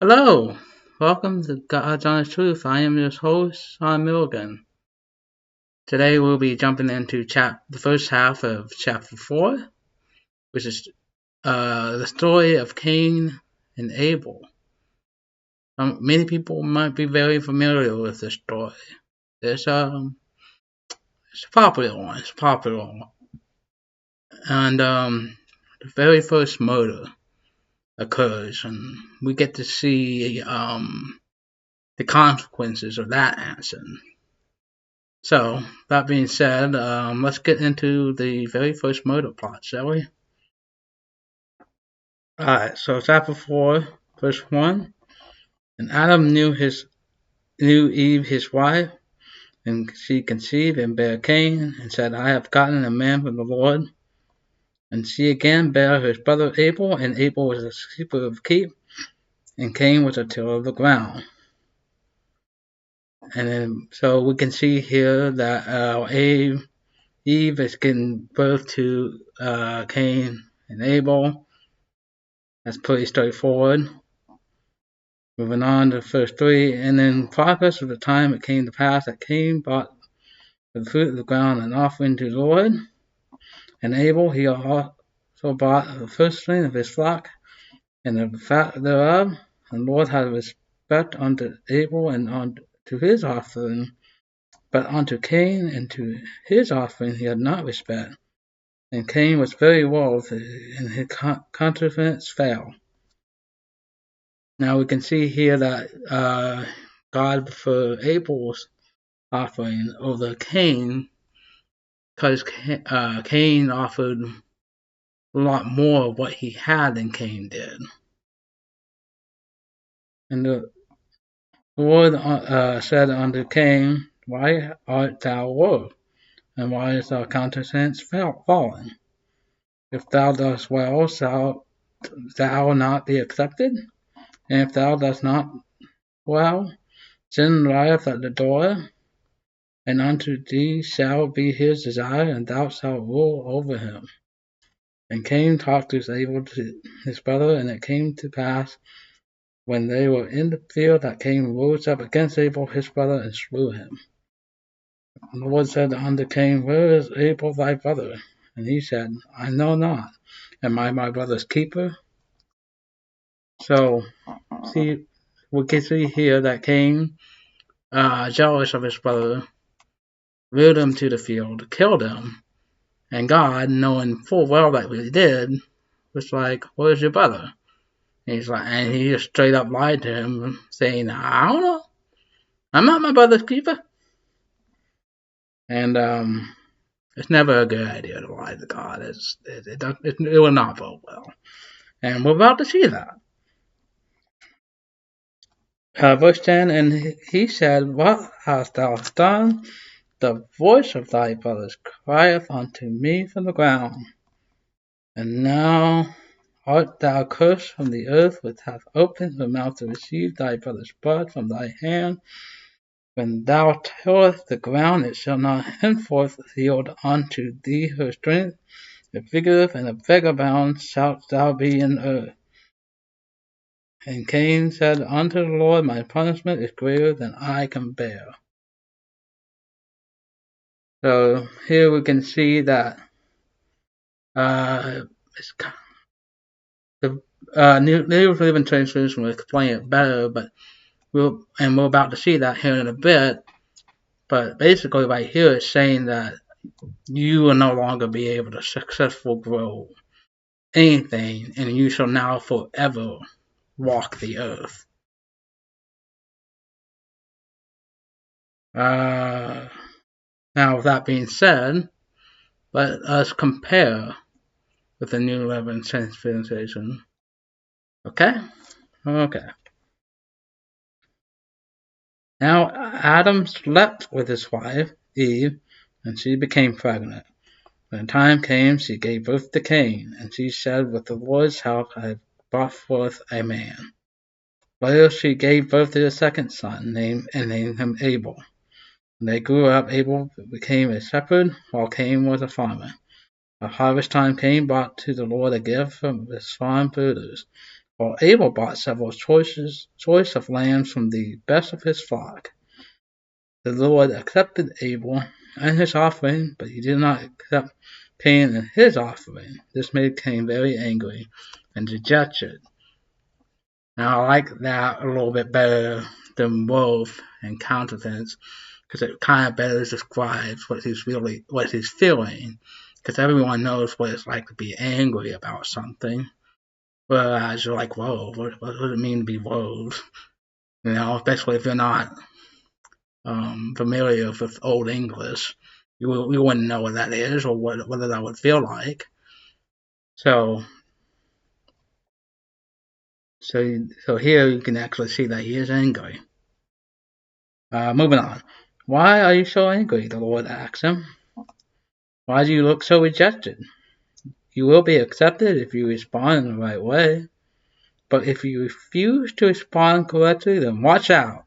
Hello, welcome to God's Honest Truth. I am your host, Sean Milligan. Today we'll be jumping into the first half of chapter 4, which is the story of Cain and Abel. Many people might be very familiar with this story. It's a popular one. It's a popular one. And the very first murder occurs, and we get to see the consequences of that action. So, that being said, let's get into the very first murder plot, shall we? Alright, so chapter 4, verse 1. And Adam knew Eve his wife, and she conceived and bare Cain, and said, I have gotten a man from the Lord. And she again bare his brother Abel, and Abel was a keeper of sheep, and Cain was a tiller of the ground. And then, so we can see here that Eve is giving birth to Cain and Abel. That's pretty straightforward. Moving on to verse 3. And in progress of the time it came to pass that Cain brought the fruit of the ground an offering to the Lord. And Abel he also brought the firstling of his flock and of the fat thereof. And the Lord had respect unto Abel and unto his offering, but unto Cain and to his offering he had not respect. And Cain was very wroth, and his countenance fell. Now we can see here that God preferred Abel's offering over Cain, because Cain offered a lot more of what he had than Cain did. And the Lord said unto Cain, Why art thou wroth, and why is thy countenance fallen? If thou dost well, shalt thou not be accepted? And if thou dost not well, sin lieth at the door, and unto thee shall be his desire, and thou shalt rule over him. And Cain talked to Abel his brother, and it came to pass, when they were in the field, that Cain rose up against Abel his brother, and slew him. And the Lord said unto Cain, Where is Abel thy brother? And he said, I know not. Am I my brother's keeper? So, see, we can see here that Cain, jealous of his brother, lured him to the field, killed him, and God, knowing full well that what he did, was like, Where's your brother? And he just straight up lied to him, saying, I don't know. I'm not my brother's keeper. And it's never a good idea to lie to God. It will not go well. And we're about to see that. Verse 10, and he said, What hast thou done? The voice of thy brothers crieth unto me from the ground. And now art thou cursed from the earth, which hath opened her mouth to receive thy brother's blood from thy hand. When thou tillest the ground, it shall not henceforth yield unto thee her strength. A fugitive and a vagabond shalt thou be in earth. And Cain said unto the Lord, My punishment is greater than I can bear. So here we can see that the New Living Translation will explain it better, but we're about to see that here in a bit. But basically, right here, it's saying that you will no longer be able to successfully grow anything, and you shall now forever walk the earth. Now, with that being said, let us compare with the New Living Translation. Okay? Okay. Now Adam slept with his wife, Eve, and she became pregnant. When the time came, she gave birth to Cain, and she said, With the Lord's help I have brought forth a man. Later she gave birth to a second son, named him Abel. When they grew up, Abel became a shepherd, while Cain was a farmer. A harvest time Cain brought to the Lord a gift from his farm produce. While Abel brought several choice of lambs from the best of his flock. The Lord accepted Abel and his offering, but he did not accept Cain and his offering. This made Cain very angry and dejected. Now I like that a little bit better than wolf and counterfeits, because it kind of better describes what he's feeling, because everyone knows what it's like to be angry about something, whereas you're like, whoa, what does it mean to be wolves? Especially if you're not familiar with Old English, you wouldn't know what that is or what that would feel like. So here you can actually see that he is angry. Moving on. Why are you so angry? The Lord asked him. Why do you look so rejected? You will be accepted if you respond in the right way. But if you refuse to respond correctly, then watch out.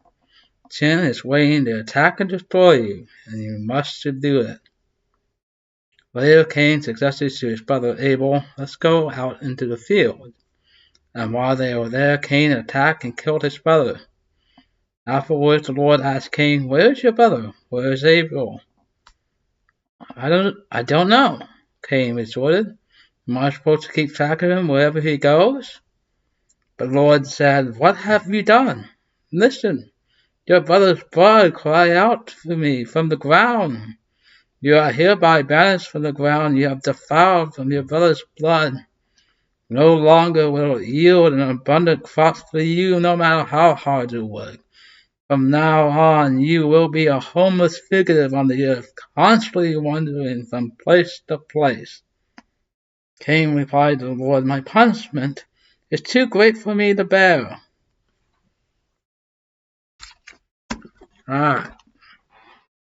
Sin is waiting to attack and destroy you, and you must subdue it. Later, Cain suggested to his brother Abel, let's go out into the field. And while they were there, Cain attacked and killed his brother. Afterwards, the Lord asked Cain, where is your brother? Where is Abel? I don't know, Cain retorted. Am I supposed to keep track of him wherever he goes? But the Lord said, what have you done? Listen, your brother's blood cried out for me from the ground. You are hereby banished from the ground you have defiled from your brother's blood. No longer will it yield an abundant crop for you, no matter how hard you work. From now on, you will be a homeless fugitive on the earth, constantly wandering from place to place. Cain replied to the Lord, my punishment is too great for me to bear. Alright.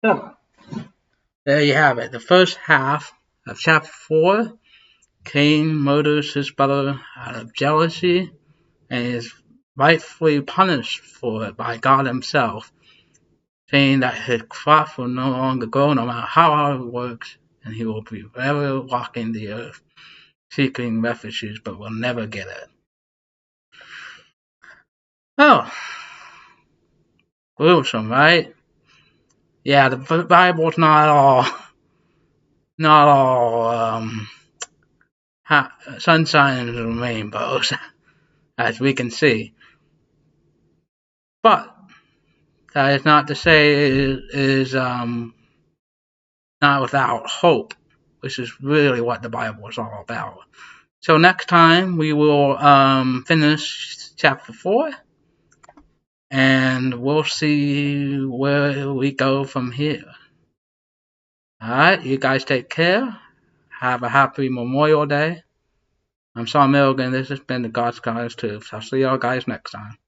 So, there you have it. The first half of chapter 4. Cain murders his brother out of jealousy and is rightfully punished for it by God himself, saying that his crop will no longer grow no matter how hard it works, and he will be forever walking the earth seeking refuge but will never get it. Oh, gruesome, right? Yeah, the Bible's not all sunshine and rainbows, as we can see. But that is not to say it is not without hope, which is really what the Bible is all about. So next time we will finish chapter 4, and we'll see where we go from here. Alright, you guys take care. Have a happy Memorial Day. I'm Saul Milligan. This has been the God's Guys Tubes. I'll see y'all guys next time.